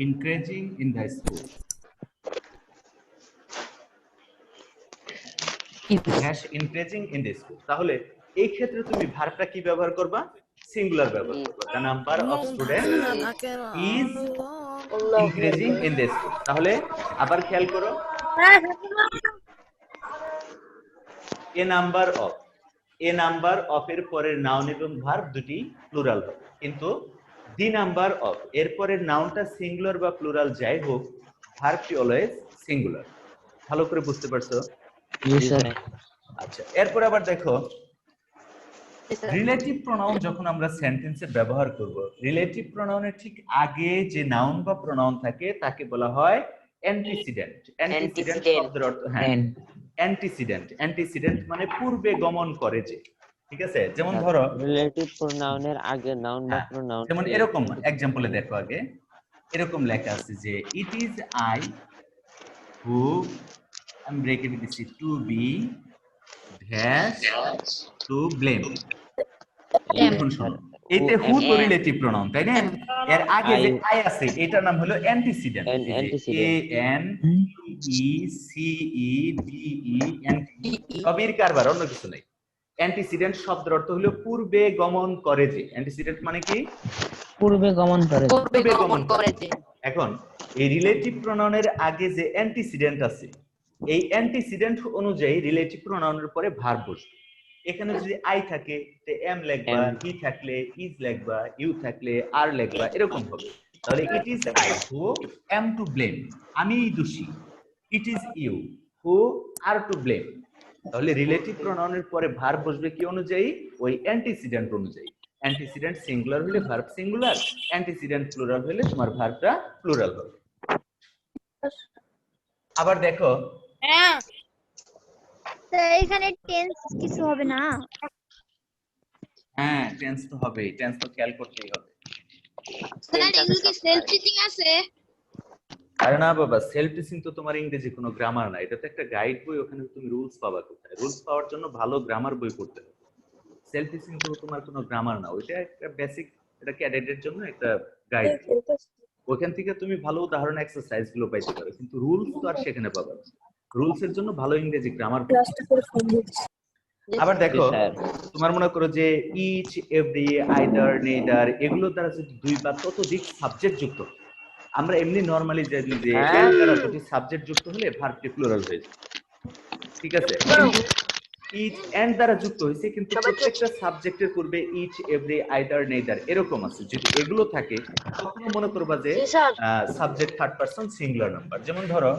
increasing in the school, has increasing in the school। তাহলে এই ক্ষেত্রে তুমি ভার্বটা কি ব্যবহার করবা? সিঙ্গুলার ব্যবহার করবা। the number of students is increasing in the school। তাহলে আবার খেয়াল করো, a number of, a number of এর পরের নাউন এবং ভার্ব দুটি প্লুরাল হবে, কিন্তু দি নাম্বার অফ এর পরের নাউনটা সিঙ্গুলার বা প্লুরাল যাই হোক, ভার্বটি অলওয়েজ সিঙ্গুলার। ভালো করে বুঝতে পারছো? আচ্ছা, এরপর আবার দেখো রিলেটিভ প্রোনাউন যখন আমরা সেন্টেন্সে ব্যবহার করব, রিলেটিভ প্রোনাউনের ঠিক আগে যে নাউন বা প্রোনাউন থাকে তাকে বলা হয় অ্যান্টিসিডেন্ট। অ্যান্টিসিডেন্ট শব্দের অর্থ, হ্যাঁ, অ্যান্টিসিডেন্ট। অ্যান্টিসিডেন্ট মানে পূর্বে গমন করে যে, ঠিক আছে, যেমন ধরো রিলেটিভ প্রোনাউনের আগে নাউন বা প্রোনাউন যেমন এরকম एग्जांपले দেখো আগে এরকম লেখা আছে যে ইট ইজ আই হু আমি ব্রেকেট দিছি to be dash to blame. এখন শোনো এইতে হু তো রিলেটিভ প্রোনাউন তাই না, এর আগে যে আই আছে এটার নাম হলো antecedent, A N E C E D E N সবের কারবার, অন্য কিছু নাই। অ্যান্টিসিডেন্ট শব্দের অর্থ হলো পূর্বে গমন করে যে, অ্যান্টিসিডেন্ট মানে কি পূর্বে গমন করে, পূর্বে গমন করে যে। এখন এই রিলেটিভ প্রোনাউনের আগে যে অ্যান্টিসিডেন্ট আছে এই অ্যান্টিসিডেন্ট অনুযায়ী রিলেটিভ প্রোনাউনের পরে ভার্ব বসবে। এখানে যদি আই থাকে তে এম লিখবা, হি থাকলে ইজ লিখবা, ইউ থাকলে আর লিখবা, এরকম হবে। তাহলে it is I who am to blame, আমি দোষী। It is you who are to blame. তাহলে রিলেটিভ প্রোনাউনের পরে ভার্ব বসবে কি অনুযায়ী, ওই অ্যান্টিসিডেন্ট অনুযায়ী। অ্যান্টিসিডেন্ট সিঙ্গুলার হলে ভার্ব সিঙ্গুলার, অ্যান্টিসিডেন্ট প্লুরাল হলে তোমার ভার্বটা প্লুরাল হবে। আবার দেখো হ্যাঁ তো এখানে টেন্স কিছু হবে না? হ্যাঁ টেন্স তো হবে, টেন্স তো খেয়াল করতেই হবে। স্যার এগুলো কি সেলফ টিচিং আছে? আরে না বাবা, সেলফ টিচিং তো তোমার ইংরেজি কোনো গ্রামার না, এটা তো একটা গাইড বই, ওখানে তুমি রুলস পাবা কোথায়? রুলস পাওয়ার জন্য ভালো গ্রামার বই পড়তে হবে। সেলফ টিচিং তো তোমার কোনো গ্রামার না, ওইটা একটা বেসিক, এটা ক্যাডেটের জন্য একটা গাইড। ওখান থেকে তুমি ভালো উদাহরণ এক্সারসাইজ গুলো পাইতে পারো, কিন্তু রুলস তো আর সেখানে পাবে না। রুলস এর জন্য ভালো ইংরেজি গ্রামার। আবার দেখো তোমার মনে করো যে ইচ, এভরি, আইদার, নেইদার এগুলো দ্বারা যদি দুই বা ততোধিক সাবজেক্ট যুক্ত, আমরা এমনি নরমালি জানি যে এর দ্বারা দুটি সাবজেক্ট যুক্ত হলে ভার্বটি প্লুরাল হয়ে যায়, ঠিক আছে? ইচ এন্ড দ্বারা যুক্ত হয়েছে, কিন্তু প্রত্যেকটা সাবজেক্টের পূর্বে ইচ, এভরি, আইদার, নেইদার এরকম আছে। যদি এগুলো থাকে তখন মনে করবা যে subject third person singular number. যেমন ধরো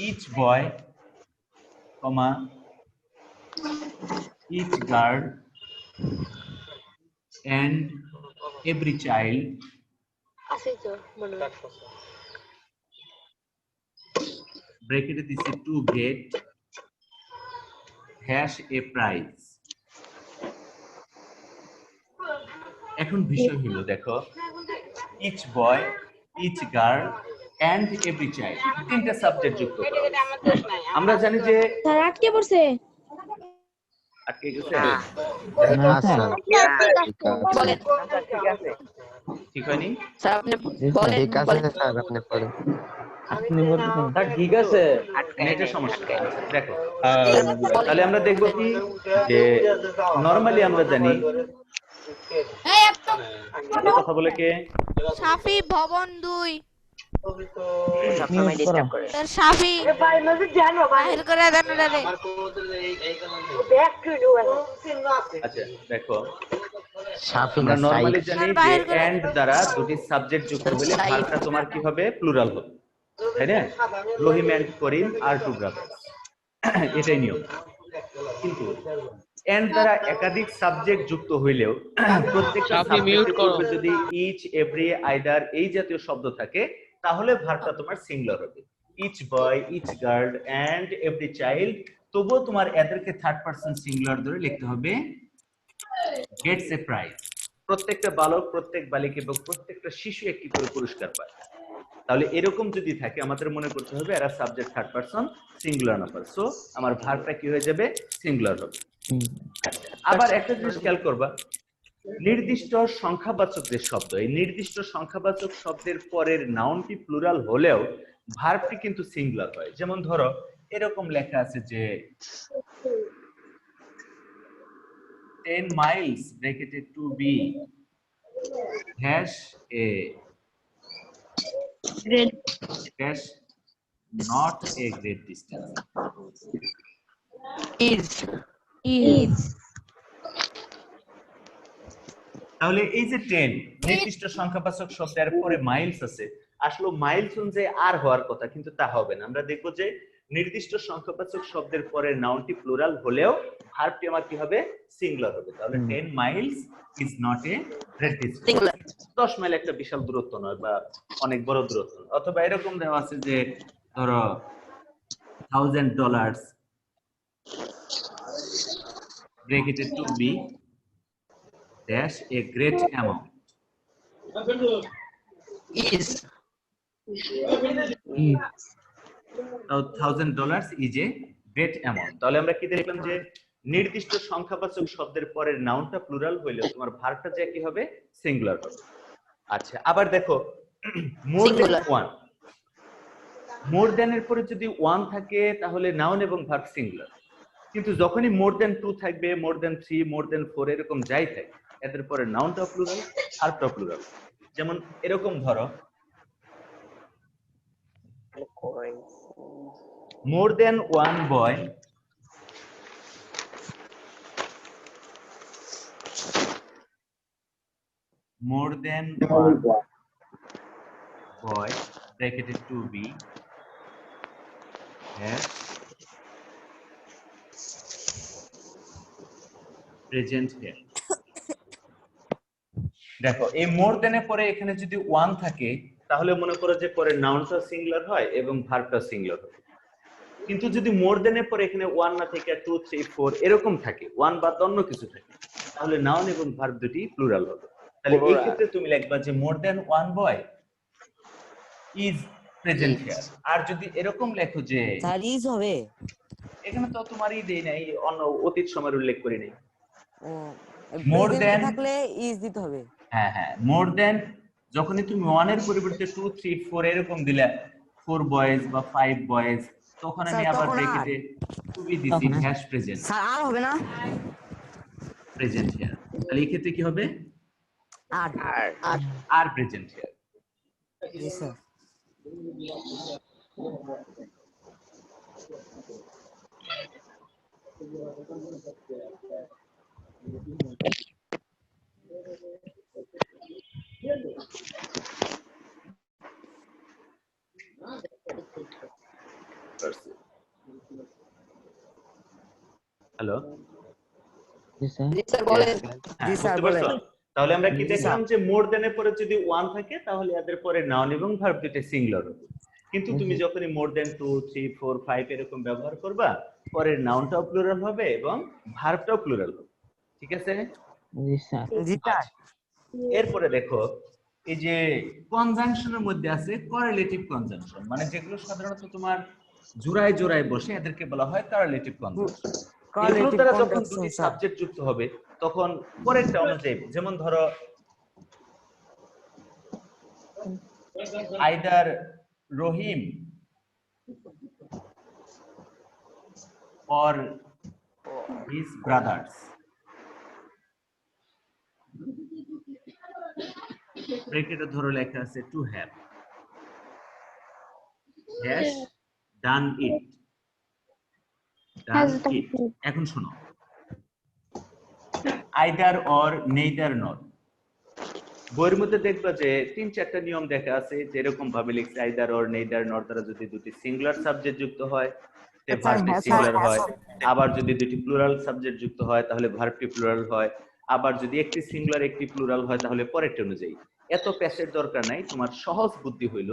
each boy, comma, each girl and every child bracket this is to get hash a prize। এখন বিষয় হলো দেখো each boy, each girl and every child তিনটা সাবজেক্ট যুক্ত করা। আমরা জানি যে স্যার আটকে পড়ছে। আটকে গেছে, ঠিক হয়নি? স্যার আপনি বলেন, ঠিক আছে স্যার আপনি পড়েন। আপনি বলতে স্যার ঠিক আছে, এটা সমস্যা। দেখো তাহলে আমরা দেখবো কি যে নরমালি আমরা জানি কথা বলে কে সাফি ভবন 2 সবসময় ডিস্টার্ব করে। স্যার সাফি বাহির করে দেন রে। আচ্ছা দেখো আমরা নরমালি জানি যে এন্ড দ্বারা দুটি সাবজেক্ট যুক্ত হলে ভার্বটা তোমার কি হবে, প্লুরাল হবে, তাই না? Rahim and Karim are two brothers, এটাই নিয়ম। কিন্তু এন্ড দ্বারা একাধিক সাবজেক্ট যুক্ত হইলেও প্রত্যেকটা সাবজেক্টের পূর্বে যদি ইচ, এভরি, আইদার এই জাতীয় শব্দ থাকে তাহলে ভার্বটা তোমার সিঙ্গুলার হবে। Each boy, each girl and every child, তবুও তোমার এদেরকে থার্ড পারসন সিঙ্গুলার ধরে লিখতে হবে গেটস এ প্রাইজ। প্রত্যেকটা বালক, প্রত্যেক বালিকা এবং প্রত্যেকটা শিশু একটি করে পুরস্কার পায়। তাহলে এরকম যদি থাকে আমাদের মনে করতে হবে এরা subject third person singular number, so আমার ভার্বটা কি হয়ে যাবে, সিঙ্গুলার হবে। আবার একটা জিনিস খেয়াল করবা, নির্দিষ্ট সংখ্যাবাচক যে শব্দ, এই নির্দিষ্ট সংখ্যাবাচক শব্দের পরের নাউনটি প্লুরাল হলেও ভার্বটি কিন্তু সিঙ্গুলার হয়। যেমন ধরো এরকম লেখা আছে যে 10 miles bracketed to be hash a dash not a great distance is তাহলে এই যে 10 নির্দিষ্ট সংখ্যাবাচক শব্দের পরে মাইলস আছে, আসলে মাইলস অনুযায়ী আর হওয়ার কথা, কিন্তু তা হবে না। আমরা দেখবো যে নির্দিষ্ট সংখ্যাবাচক শব্দের পরে নাউনটি প্লুরাল হলেও ভার্বটি আমার কি হবে, সিঙ্গুলার হবে। তাহলে 10 miles is not a great distance, 10 mile একটা বিশাল দূরত্ব নয় বা অনেক বড় দূরত্ব। অথবা এরকম দেওয়া আছে যে ধরো $1,000 bracketed to be dash a great amount. Is $1,000 is a great amount. তাহলে আমরা কি দেখলাম যে নির্দিষ্ট সংখ্যাবাচক শব্দের পরের নাউনটা প্লুরাল হইলে তোমার ভার্বটা যে কি হবে সিঙ্গুলার হবে। আচ্ছা আবার দেখো মোর দেন ওয়ান, মোর দেন এর পরে যদি ওয়ান থাকে তাহলে নাউন এবং ভার্ব সিঙ্গুলার, কিন্তু যখনই মোর দেন টু থাকবে, মোর দেন থ্রি, মোর দেন ফোর এরকম যাই থাকে এদের পরে নাউনটা প্লুরাল ভার্বটা প্লুরাল। যেমন এরকম ধরো more than one boy bracketed to be has present here. দেখো এই মোর দেন এর পরে এখানে যদি ওয়ান থাকে তাহলে মনে করো যে পরে নাউনটা সিঙ্গুলার হয় এবং ভার্বটা সিঙ্গুলার হয়, কিন্তু যদি মোর দেন এর পরে এখানে ওয়ান না থেকে 2 3 4 এরকম থাকে, ওয়ান বাদ অন্য কিছু থাকে, তাহলে নাউন এবং ভার্ব দুটি প্লুরাল হবে। তাহলে এই ক্ষেত্রে তুমি লিখবা যে more than one boy is present here. আর যদি এরকম লেখো যে স্যার ইজ হবে, এখানে তো তোমারই দেই নাই, অন্য অতীত সময়ের উল্লেখ করি নাই। more than থাকলে ইজ দিতে হবে। হ্যাঁ হ্যাঁ, মোর দেন যখনই তুমি ওয়ান এর পরিবর্তে 2 3 4 এরকম দিলে 4 বয়েজ বা 5 বয়েজ, তখন আমি আবার ব্র্যাকেটে টু বি দিছি হ্যাশ প্রেজেন্ট। স্যার আর হবে না, প্রেজেন্ট হিয়ার। তাহলে এই ক্ষেত্রে কি হবে? আর প্রেজেন্ট হিয়ার। জি স্যার। হ্যালো, জি স্যার। জি স্যার বলেন। জি স্যার বলেন। তাহলে আমরা কি দেখলাম যে মোর দেন এর পরে যদি ওয়ান থাকে তাহলে এদের পরে নাউন এবং ভার্ব দুটো সিঙ্গুলার হবে, কিন্তু তুমি যখনই মোর দেন 2 3 4 5 এরকম ব্যবহার করবা পরের নাউনটাও প্লুরাল হবে এবং ভার্বটাও প্লুরাল হবে। ঠিক আছে? জি স্যার। জি স্যার। এরপরে দেখো এই যে কনজাংশনের মধ্যে আছে করেলেটিভ কনজাংশন, মানে যেগুলো সাধারণত তোমার জোড়ায় জোড়ায় বসে এদেরকে বলা হয় করেলেটিভ কনজাংশন। এগুলো দ্বারা যখন দুটি সাবজেক্ট যুক্ত হবে তখন পরেরটা অনুযায়ী, যেমন ধরো either Rahim or his brothers ব্র্যাকেটে ধরো লেখা আছে টু হ্যাভ হ্যাশ ডান ইট। এখন শোনো, আইদার অর নেইদার নট, বইয়ের মধ্যে দেখবা যে 3-4টা নিয়ম দেখা আছে যেরকম ভাবে লিখছে আইদার অর নেইদার নট দ্বারা যদি দুটি সিঙ্গুলার সাবজেক্ট যুক্ত হয় ভার্বটি সিঙ্গুলার হয়, আবার যদি দুটি প্লুরাল সাবজেক্ট যুক্ত হয় তাহলে ভার্বটি প্লুরাল হয়, আবার যদি একটি সিঙ্গুলার একটি প্লুরাল হয় তাহলে পরেরটা অনুযায়ী। এত প্যাসের দরকার নাই, তোমার সহজ বুদ্ধি হইল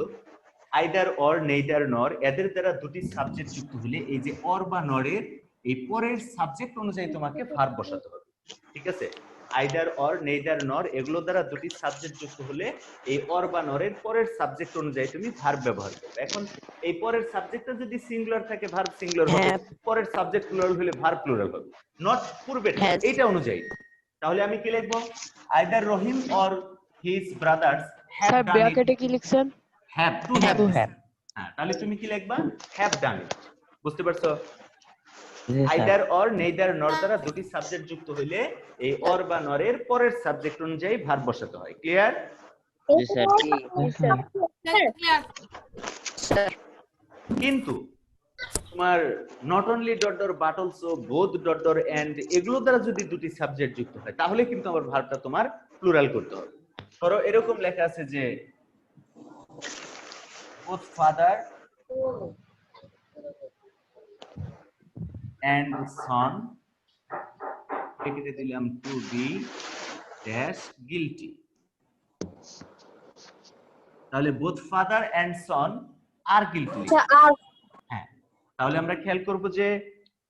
আইদার অর নেইদার নর এদের দ্বারা দুটি সাবজেক্ট যুক্ত হলে এই যে অর বা নরের এই পরের সাবজেক্ট অনুযায়ী তোমাকে ভার্ব বসাতে হবে। ঠিক আছে? আইদার অর নেইদার নর এগুলো দ্বারা দুটি সাবজেক্ট যুক্ত হলে এই অর বা নরের পরের সাবজেক্ট অনুযায়ী তুমি ভার্ব ব্যবহার করবে। এখন এই পরের সাবজেক্টটা যদি সিঙ্গুলার থাকে ভার্ব সিঙ্গুলার হবে, পরের সাবজেক্ট প্লুরাল হলে ভার্ব প্লুরাল হবে, নট পূর্বে এইটা অনুযায়ী। তাহলে আমি কি লিখবো? Either Rahim or his brothers have done it. Sir ব্র্যাকেটে কি লিখছেন? Have to have. হ্যাঁ, তাহলে তুমি কি লিখবা? Have done it. বুঝতে পারছো? আইদার অর নেইদার নর দ্বারা দুটি সাবজেক্ট যুক্ত হইলে এই অর বা নরের পরের সাবজেক্ট অনুযায়ী ভার্ব বসাতে হয়। ক্লিয়ার? জি স্যার। স্যার কিন্তু তোমার not only dot dot but also both dot dot and এগুলো দ্বারা যদি দুটি সাবজেক্ট যুক্ত হয় তাহলে কিন্তু আবার ভার্বটা তোমার প্লুরাল করতে হবে। ধরো এরকম লেখা আছে যে both father and son এটাকে দিলাম টু বি ড্যাশ গিলটি। তাহলে both father and son are guilty। হ্যাঁ, তাহলে আমরা খেয়াল করব যে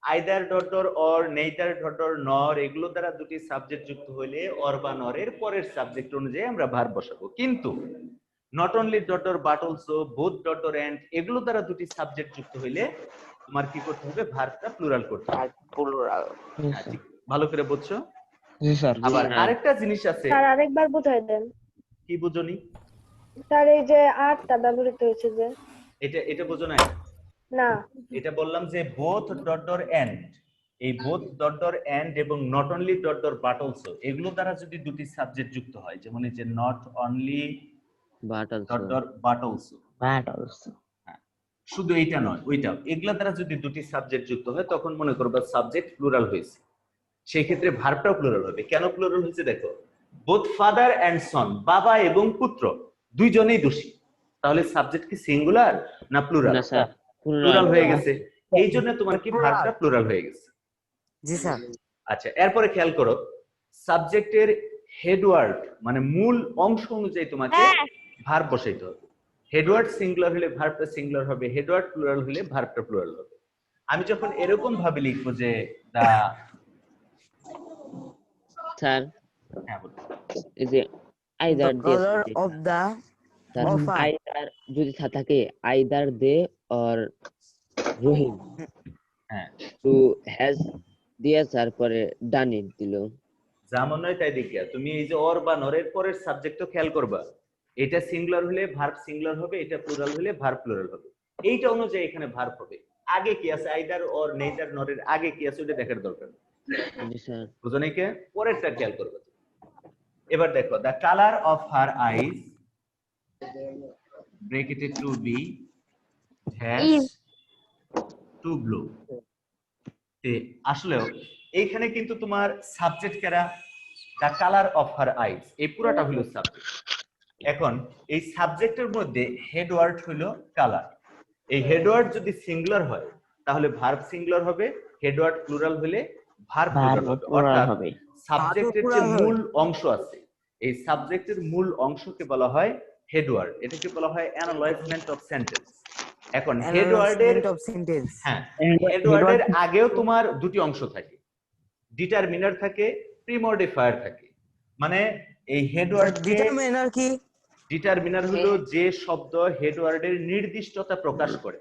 either dot dot or neither dot dot নর এগুলো দ্বারা দুটি সাবজেক্ট যুক্ত হলে অর বা নরের পরের সাবজেক্ট অনুযায়ী আমরা ভার্ব বসাবো। কিন্তু not only dot dot but also, both dot dot and এগুলো দ্বারা দুটি সাবজেক্ট যুক্ত হইলে তোমার কি করতে হবে? ভার্বটা প্লুরাল করতে হবে। প্লুরাল। Yes, sir. ভালো করে বুঝছো? জি স্যার। আবার আরেকটা জিনিস আছে, স্যার আরেকবার বুঝাই দেন। কি বুঝনি? স্যার এই যে আরটা ব্যবহৃত হয়েছে যে, এটা বুঝো না? না এটা বললাম যে বোথ ডট ডট এন্ড, এই বোথ ডট ডট এন্ড এবং not only dot dot but also এগুলো দ্বারা যদি দুটি সাবজেক্ট যুক্ত হয়, যেমন এই যে not only but dot also dot but also, But also. শুধু এইটা নয় ওইটাও, এগুলা দ্বারা যদি দুটি সাবজেক্ট যুক্ত হয় তখন মনে করবা সাবজেক্ট প্লুরাল হয়েছে। সেই ক্ষেত্রে ভার্বটাও প্লুরাল হবে। কেন প্লুরাল হয়েছে দেখো, বোথ ফাদার এন্ড সন, বাবা এবং পুত্র দুইজনেই দোষী, তাহলে সাবজেক্ট কি সিঙ্গুলার না প্লুরাল? না স্যার, প্লুরাল হয়ে গেছে, এই জন্য তোমার কি ভার্বটা প্লুরাল হয়ে গেছে। জি স্যার। আচ্ছা, এরপরে খেয়াল করো সাবজেক্টের হেডওয়ার্ড মানে মূল অংশ অনুযায়ী তোমাকে ভার্ব বসাইতে হবে। হেডওয়ার্ড সিঙ্গুলার হলে ভার্বটা সিঙ্গুলার হবে, হেডওয়ার্ড প্লুরাল হলে ভার্বটা প্লুরাল হবে। আমি যখন এরকম ভাবে লিখবো যে দা, স্যার হ্যাঁ বলো, এই যে either The the, color of the sir of a- either যদি থাকে আইদার দে অর রহিম হ্যাঁ টু হ্যাজ দিয়া তারপরে ডান ইট দিল। যেমন নয় তাই দেখিয়া তুমি এই যে অর বা নরের পরের সাবজেক্ট তো খেয়াল করবা, এটা সিঙ্গুলার হলে ভার্ব সিঙ্গুলার হবে, এটা প্লুরাল হলে ভার্ব প্লুরাল হবে। এইটা অনুযায়ী এখানে ভার্ব হবে। আগে কি আছে আইদার অর নেইদার নরের আগে কি আছে ওটা দেখার দরকার নেই। জি স্যার। বুঝো নাকি? পরেরটা খেয়াল করবে। এবার দেখো the colour of her eyes bracketed to be has to blue. আসলেও এইখানে কিন্তু তোমার সাবজেক্ট কারা? দা কালার অফ হার আইস, এই পুরাটা হলো সাবজেক্ট। এখন এই সাবজেক্টের মধ্যে হেডওয়ার্ড হলো কালার। এই হেডওয়ার্ড যদি সিঙ্গুলার হয় তাহলে ভার্ব সিঙ্গুলার হবে, হেডওয়ার্ড প্লুরাল হলে ভার্ব প্লুরাল হবে। অর্থাৎ হবে। সাবজেক্টের যে মূল অংশ আছে, এই সাবজেক্টের মূল অংশকে বলা হয় হেডওয়ার্ড, এটাকে বলা হয় অ্যানালাইজমেন্ট অফ সেন্টেন্স। এখন হেডওয়ার্ডের Analyzement of sentence. হ্যাঁ হেডওয়ার্ডের আগেও তোমার দুটি অংশ থাকে, ডিটারমিনার থাকে, প্রিমডিফায়ার থাকে। মানে এই হেডওয়ার্ডকে Determiner কি? ডিটারমিনার হলো যে শব্দ হেডওয়ার্ডের নির্দিষ্টতা প্রকাশ করে,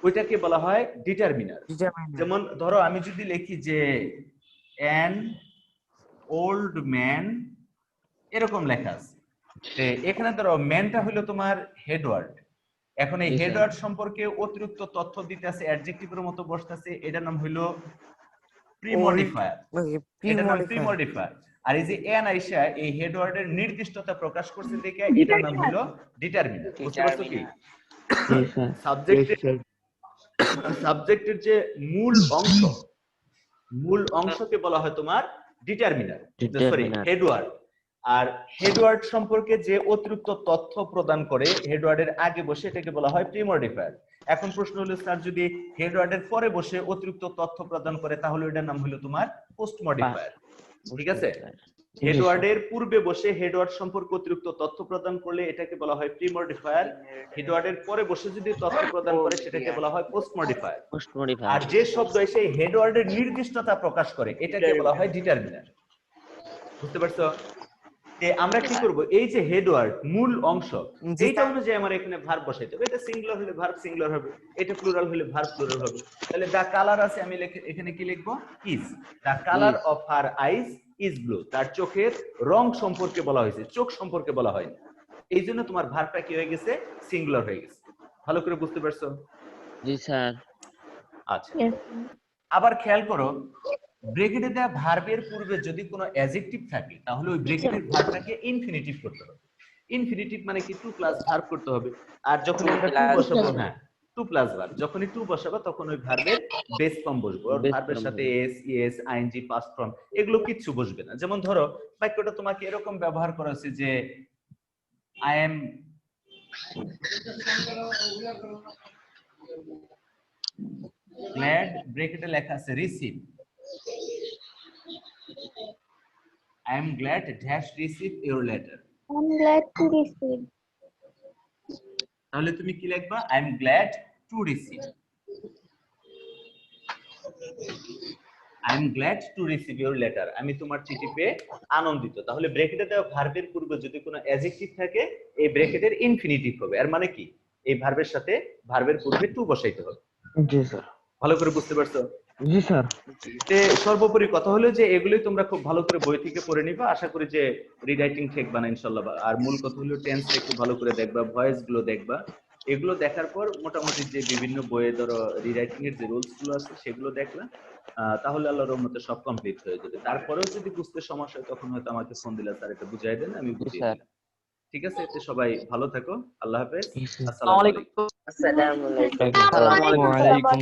ওইটাকে বলা হয় ডিটারমিনার। Determiner. যেমন ধরো আমি যদি লিখি যে অ্যান ওল্ড ম্যান, এরকম লেখা আছে, এখানে ধরো ম্যানটা হলো তোমার হেডওয়ার্ড। এখন এই হেডওয়ার্ড সম্পর্কে অতিরিক্ত তথ্য দিতে আছে, অ্যাডজেক্টিভের মতো বসতেছে, এটার নাম হলো প্রিমডিফায়ার। Okay, এটার নাম pre-modifier. প্রিমডিফায়ার। আর এই যে এন আইসা এই হেডওয়ার্ডের নির্দিষ্টতা প্রকাশ করছে দেখে এটার নাম হলো ডিটারমিনার। বুঝতে পারছো কি? জি স্যার। সাবজেক্টের যে মূল অংশকে বলা হয় তোমার ডিটারমিনার, সরি হেডওয়ার্ড। আর হেডওয়ার্ড সম্পর্কে যে অতিরিক্ত তথ্য প্রদান করে হেডওয়ার্ডের আগে বসে এটাকে বলা হয় প্রিমডিফায়ার। এখন প্রশ্ন হলো স্যার যদি হেডওয়ার্ডের পরে বসে অতিরিক্ত তথ্য প্রদান করে তাহলে এটার নাম হলো তোমার পোস্টমডিফায়ার। ঠিক আছে? হেডওয়ার্ডের পূর্বে বসে হেডওয়ার্ড সম্পর্কে অতিরিক্ত তথ্য প্রদান করলে এটাকে বলা হয় প্রিমডিফায়ার, হেডওয়ার্ডের পরে বসে যদি তথ্য প্রদান করে সেটাকে বলা হয় পোস্টমডিফায়ার। আর যে শব্দ এসে হেডওয়ার্ডের নির্দিষ্টতা প্রকাশ করে এটাকে বলা হয় ডিটারমিনার। বুঝতে পারছো? আমরা কি করব, এই যে হেডওয়ার্ড মূল অংশ এইটা অনুযায়ী আমার এখানে ভার্ব বসাইতে হবে। এটা সিঙ্গুলার হলে ভার্ব সিঙ্গুলার হবে, এটা প্লুরাল হলে ভার্ব প্লুরাল হবে। তাহলে দা কালার আছে, আমি এখানে কি লিখবো? Is. The colour of her eyes is blue. তার চোখের রং সম্পর্কে বলা হয়েছে, চোখ সম্পর্কে বলা হয়নি। এই জন্য তোমার ভার্বটা কি হয়ে গেছে? সিঙ্গুলার হয়ে গেছে। ভালো করে বুঝতে পারছো? জি স্যার। আচ্ছা, আবার খেয়াল করো ব্রেকেটে দেওয়া ভার্বের পূর্বে যদি কোনো অ্যাডজেক্টিভ থাকে তাহলে ওই ব্রেকেটের ভার্বটাকে ইনফিনিটিভ করতে হবে। ইনফিনিটিভ মানে কি? টু প্লাস ভার্ব করতে হবে। আর যখন আমরা টু বসাবো, হ্যাঁ টু প্লাস ভার্ব, যখনই টু বসাবো তখন ওই ভার্বের বেস ফর্ম বসবে। ওর ভার্বের সাথে S, ES, ING, past form এগুলো কিচ্ছু বসবে না। যেমন ধরো বাক্যটা তোমাকে এরকম ব্যবহার করা হচ্ছে যে আই এম গ্ল্যাড, ব্রেকেটে লেখা আছে receive. I am glad dash receive your letter. I'm glad to receive. তাহলে তুমি কি লিখবা? I am glad to receive. I am glad to receive your letter, আমি তোমার চিঠি পেয়ে আনন্দিত। তাহলে ব্র্যাকেটে দেওয়া ভার্বের পূর্বে যদি কোনো অ্যাডজেক্টিভ থাকে এই ব্র্যাকেটের ইনফিনিটিভ হবে। এর মানে কি এই ভার্বের সাথে ভার্বের পূর্বে টু বসাইতে হবে। জি স্যার। ভালো করে বুঝতে পারছো? জি স্যার। তে সর্বোপরি কথা হলো যে এগুলোই তোমরা খুব ভালো করে বই থেকে পড়ে নিবা, আশা করি যে রিরাইটিং ঠেকবা না ইনশাআল্লাহ। আর মূল কথা হলো টেন্স একটু ভালো করে দেখবা, ভয়েস গুলো দেখবা। এগুলো দেখার পর মোটামুটি যে বিভিন্ন বইয়ে ধরো রিরাইটিং এর যে রুলস গুলো আছে সেগুলো দেখলা, তাহলে আল্লাহর রহমতে সব কমপ্লিট হয়ে যাবে। তারপরেও যদি বুঝতে সমস্যা হয় তখন হয়তো আমাকে ফোন দিলে স্যার এটা বুঝাই দেন, আমি বুঝিয়ে স্যার। দিলাম। ঠিক আছে, তো সবাই ভালো থাকো, আল্লাহ হাফেজ, জি স্যার। আসসালামু আলাইকুম। আসসালামু আলাইকুম। আসসালামু আলাইকুম। ওয়ালাইকুম